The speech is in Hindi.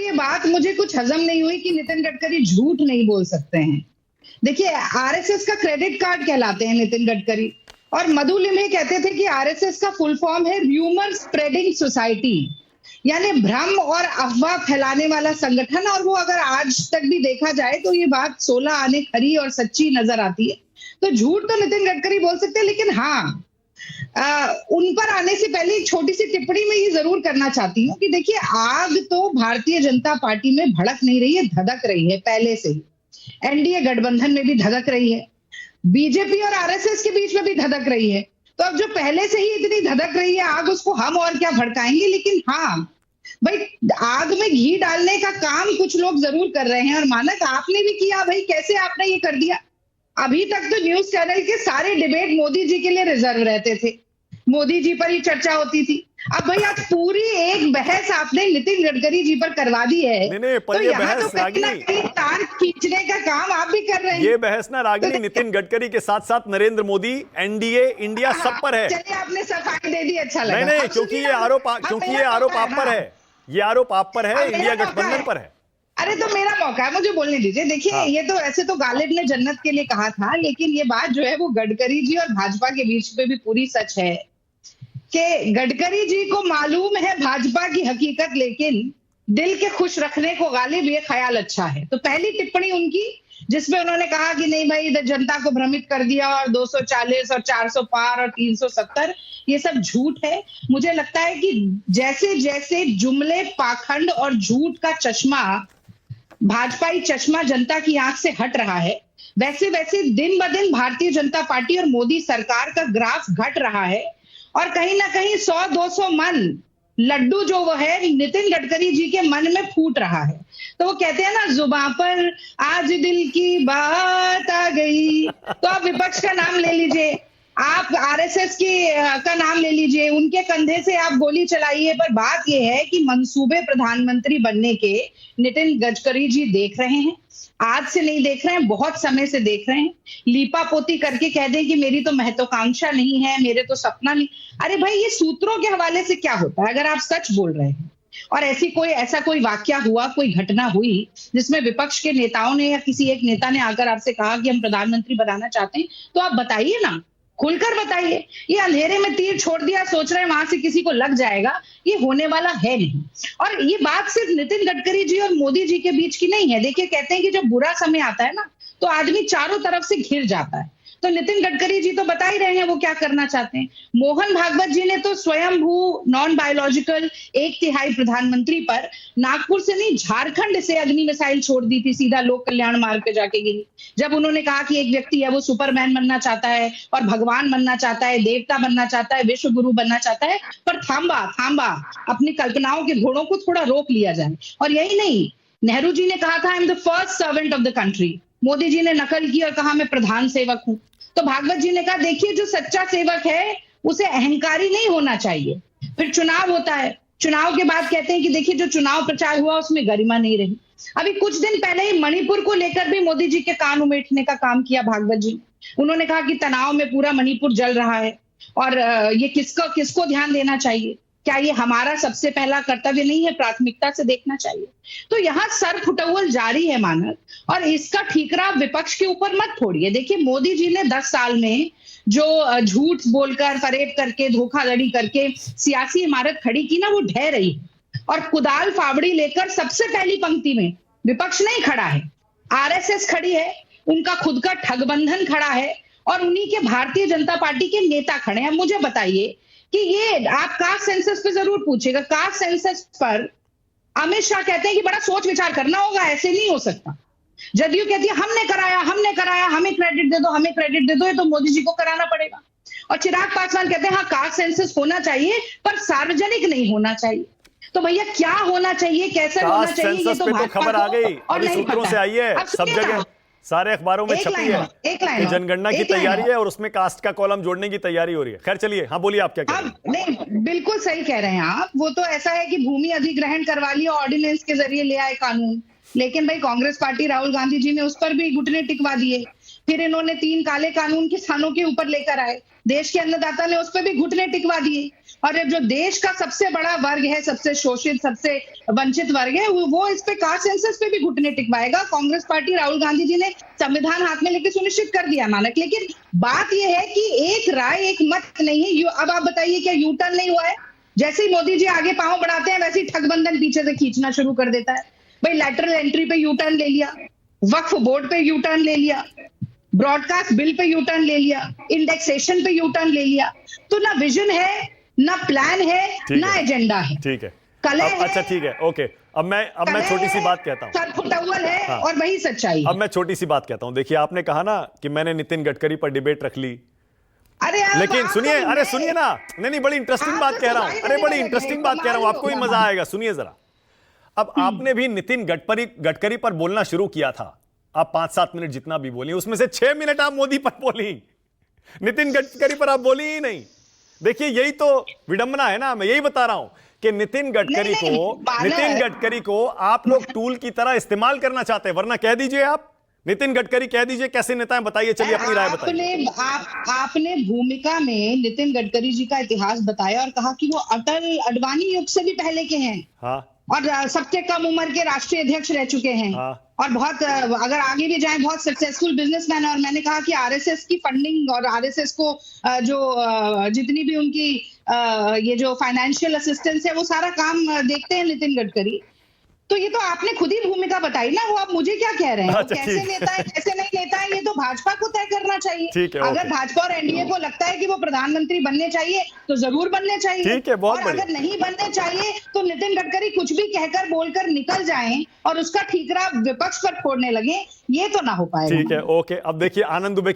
ये बात मुझे कुछ हजम नहीं हुई कि नितिन गडकरी झूठ नहीं बोल सकते हैं। देखिए, आरएसएस का क्रेडिट कार्ड कहलाते हैं नितिन गडकरी, और मधु लिमये कहते थे कि आरएसएस का फुल फॉर्म है र्यूमर स्प्रेडिंग सोसाइटी, यानी भ्रम और अफवाह फैलाने वाला संगठन। और वो अगर आज तक भी देखा जाए तो ये बात 16 आने खरी और सच्ची नजर आती है। तो झूठ तो नितिन गडकरी बोल सकते हैं, लेकिन हाँ, उन पर आने से पहले एक छोटी सी टिप्पणी में ये जरूर करना चाहती हूँ कि देखिए, आग तो भारतीय जनता पार्टी में भड़क नहीं रही है, धधक रही है पहले से ही। एनडीए गठबंधन में भी धधक रही है, बीजेपी और आरएसएस के बीच में भी धधक रही है। तो अब जो पहले से ही इतनी धधक रही है आग, उसको हम और क्या भड़काएंगे। लेकिन हाँ भाई, आग में घी डालने का काम कुछ लोग जरूर कर रहे हैं, और मानक आपने भी किया भाई। कैसे आपने ये कर दिया? अभी तक तो न्यूज चैनल के सारे डिबेट मोदी जी के लिए रिजर्व रहते थे, मोदी जी पर ही चर्चा होती थी। अब भाई आज पूरी एक बहस आपने नितिन गडकरी जी पर करवा दी है। नहीं, तो यहाँ तो कहीं ना कहीं तार खींचने का काम आप भी कर रहे हैं। ये बहस ना रागिनी, नितिन गडकरी के साथ साथ नरेंद्र मोदी, एनडीए, इंडिया सब पर है। चलिए, आपने सफाई दे दी, अच्छा लगा। नहीं, क्योंकि ये आरोप आप पर है, ये आरोप आप पर है, इंडिया गठबंधन पर है। अरे तो मेरा मौका है, मुझे बोलने दीजिए। देखिए, हाँ। ये तो ऐसे तो गालिब ने जन्नत के लिए कहा था, लेकिन ये बात जो है वो गडकरी जी और भाजपा के बीच में भी पूरी सच है कि गडकरी जी को मालूम है भाजपा की हकीकत, लेकिन दिल के खुश रखने को गालिब ये ख्याल अच्छा है। तो पहली टिप्पणी उनकी, जिसमें उन्होंने कहा कि नहीं भाई, जनता को भ्रमित कर दिया और 240 और 400 पार और 370, ये सब झूठ है। मुझे लगता है कि जैसे जैसे जुमले, पाखंड और झूठ का चश्मा, भाजपाई चश्मा जनता की आंख से हट रहा है, वैसे वैसे दिन ब दिन भारतीय जनता पार्टी और मोदी सरकार का ग्राफ घट रहा है। और कहीं ना कहीं 100-200 मन लड्डू जो वो है नितिन गडकरी जी के मन में फूट रहा है। तो वो कहते हैं ना, जुबान पर आज दिल की बात आ गई। तो आप विपक्ष का नाम ले लीजिए, आप आरएसएस का नाम ले लीजिए, उनके कंधे से आप गोली चलाइए, पर बात यह है कि मंसूबे प्रधानमंत्री बनने के नितिन गडकरी जी देख रहे हैं। आज से नहीं देख रहे हैं, बहुत समय से देख रहे हैं। लीपा पोती करके कह दें कि मेरी तो महत्वाकांक्षा नहीं है, मेरे तो सपना नहीं। अरे भाई, ये सूत्रों के हवाले से क्या होता है? अगर आप सच बोल रहे हैं और ऐसा कोई वाकया हुआ, कोई घटना हुई जिसमें विपक्ष के नेताओं ने या किसी एक नेता ने आकर आपसे कहा कि हम प्रधानमंत्री बनाना चाहते हैं, तो आप बताइए ना, खुलकर बताइए। ये अंधेरे में तीर छोड़ दिया, सोच रहे हैं वहां से किसी को लग जाएगा, ये होने वाला है नहीं। और ये बात सिर्फ नितिन गडकरी जी और मोदी जी के बीच की नहीं है। देखिए, कहते हैं कि जब बुरा समय आता है ना, तो आदमी चारों तरफ से घिर जाता है। तो नितिन गडकरी जी तो बता ही रहे हैं वो क्या करना चाहते हैं। मोहन भागवत जी ने तो स्वयंभू नॉन बायोलॉजिकल 1/3 प्रधानमंत्री पर नागपुर से नहीं, झारखंड से अग्नि मिसाइल छोड़ दी थी, सीधा लोक कल्याण मार्ग पे जाके गिरी। जब उन्होंने कहा कि एक व्यक्ति है वो सुपरमैन बनना चाहता है और भगवान बनना चाहता है, देवता बनना चाहता है, विश्व गुरु बनना चाहता है, पर थांबा, अपनी कल्पनाओं के घोड़ों को थोड़ा रोक लिया जाए। और यही नहीं, नेहरू जी ने कहा था, I am the first servant of the country. Modi ji ने नकल की और कहा मैं प्रधान सेवक हूं। तो भागवत जी ने कहा, देखिए, जो सच्चा सेवक है उसे अहंकारी नहीं होना चाहिए। फिर चुनाव होता है, चुनाव के बाद कहते हैं कि देखिए, जो चुनाव प्रचार हुआ उसमें गरिमा नहीं रही। अभी कुछ दिन पहले ही मणिपुर को लेकर भी मोदी जी के कान उमेटने का काम किया भागवत जी। उन्होंने कहा कि तनाव में पूरा मणिपुर जल रहा है और ये किसको ध्यान देना चाहिए? क्या ये हमारा सबसे पहला कर्तव्य नहीं है? प्राथमिकता से देखना चाहिए। तो यहाँ सर फुटौल जारी है मानक, और इसका ठीकरा विपक्ष के ऊपर मत फोड़िए। देखिए, मोदी जी ने 10 साल में जो झूठ बोलकर, परेड करके, धोखाधड़ी करके सियासी इमारत खड़ी की ना, वो ढह रही है। और कुदाल फावड़ी लेकर सबसे पहली पंक्ति में विपक्ष नहीं खड़ा है, आरएसएस खड़ी है, उनका खुद का ठगबंधन खड़ा है, और उन्हीं के भारतीय जनता पार्टी के नेता खड़े हैं। मुझे बताइए कि ये आप कास्ट सेंसस पे जरूर पूछेगा, कास्ट सेंसस पर अमित शाह कहते हैं कि बड़ा सोच विचार करना होगा, ऐसे नहीं हो सकता। जदयू कहती है हमने कराया, हमें क्रेडिट दे दो, ये तो मोदी जी को कराना पड़ेगा। और चिराग पासवान कहते हैं हाँ, कास्ट सेंसस होना चाहिए पर सार्वजनिक नहीं होना चाहिए। तो भैया, क्या होना चाहिए, कैसे होना चाहिए, ये तो खबर आ गई और सूत्रों से आई है, सब जगह सारे अखबारों में छपी है कि जनगणना की तैयारी है और उसमें कास्ट का कॉलम जोड़ने की तैयारी हो रही है। खैर चलिए, हाँ बोलिए, आप क्या कह रहे हैं? नहीं, बिल्कुल सही कह रहे हैं आप। वो तो ऐसा है कि भूमि अधिग्रहण करवा लिया, ऑर्डिनेंस के जरिए ले आए कानून, लेकिन भाई कांग्रेस पार्टी, राहुल गांधी जी ने उस पर भी घुटने टिकवा दिए। फिर इन्होंने 3 काले कानून किसानों के ऊपर लेकर आए, देश के अन्नदाता ने उस पर भी घुटने टिकवा दिए। और जो देश का सबसे बड़ा वर्ग है, सबसे शोषित, सबसे वंचित वर्ग है, वो इस पे कास्ट सेंसस पे भी घुटने टिकवाएगा। कांग्रेस पार्टी, राहुल गांधी जी ने संविधान हाथ में लेकर सुनिश्चित कर दिया मानक। लेकिन बात यह है कि एक राय एक मत नहीं है। अब आप बताइए, क्या यू टर्न नहीं हुआ है? जैसे ही मोदी जी आगे पांव बढ़ाते हैं, वैसे ही ठगबंधन पीछे से खींचना शुरू कर देता है। भाई लैटरल एंट्री पे यू टर्न ले लिया, वक्फ बोर्ड पे यू टर्न ले लिया, broadcast bill pay U turn ले लिया, इंडेक्सेशन पे यू टर्न ले लिया। तो ना विजन है, ना प्लान है, ना एजेंडा है। ठीक है, अच्छा ठीक है, ओके। अब मैं छोटी सी बात कहता हूँ, सरफुटअव्वल है। हाँ। और वही सच्चाई। अब मैं छोटी सी बात कहता हूँ। देखिए, आपने कहा ना कि मैंने नितिन गडकरी पर डिबेट रख ली। अरे लेकिन सुनिए, अरे सुनिए ना, नहीं बड़ी इंटरेस्टिंग बात कह रहा हूं। अरे बड़ी इंटरेस्टिंग बात कह रहा हूं, आपको भी मजा आएगा, सुनिए जरा। अब आपने भी नितिन गडकरी पर बोलना शुरू किया था। आप 5-7 मिनट जितना भी बोली, उसमें से 6 मिनट आप मोदी पर बोली, नितिन गडकरी पर आप बोली ही नहीं। देखिए, यही तो विडंबना है ना। मैं यही बता रहा हूं कि नितिन गडकरी को आप लोग टूल की तरह इस्तेमाल करना चाहते हैं। वरना कह दीजिए, आप नितिन गडकरी कह दीजिए कैसे नेता है, बताइए, चलिए अपनी राय बताइए। आपने भूमिका में नितिन गडकरी जी का इतिहास बताया और कहा कि वो अटल अडवाणी युग से भी पहले के हैं। हाँ। और सबसे कम उम्र के राष्ट्रीय अध्यक्ष रह चुके हैं। हाँ। और बहुत, अगर आगे भी जाएं, बहुत सक्सेसफुल बिजनेसमैन है। और मैंने कहा कि आरएसएस की फंडिंग और आरएसएस को जो जितनी भी उनकी ये जो फाइनेंशियल असिस्टेंस है, वो सारा काम देखते हैं नितिन गडकरी। तो ये तो आपने खुद ही भूमिका बताई ना। वो आप मुझे क्या कह रहे हैं? अच्छा, कैसे नेता है, कैसे नहीं नेता है, ये तो भाजपा को तय करना चाहिए। ठीक है, अगर भाजपा और एनडीए को लगता है कि वो प्रधानमंत्री बनने चाहिए, तो जरूर बनने चाहिए। ठीक है, बहुत और अगर नहीं बनने चाहिए, तो नितिन गडकरी कुछ भी कहकर बोलकर निकल जाएं और उसका ठीकरा विपक्ष पर फोड़ने लगे, ये तो ना हो पाएगा। ठीक है, ओके। अब देखिए, आनंद दुबे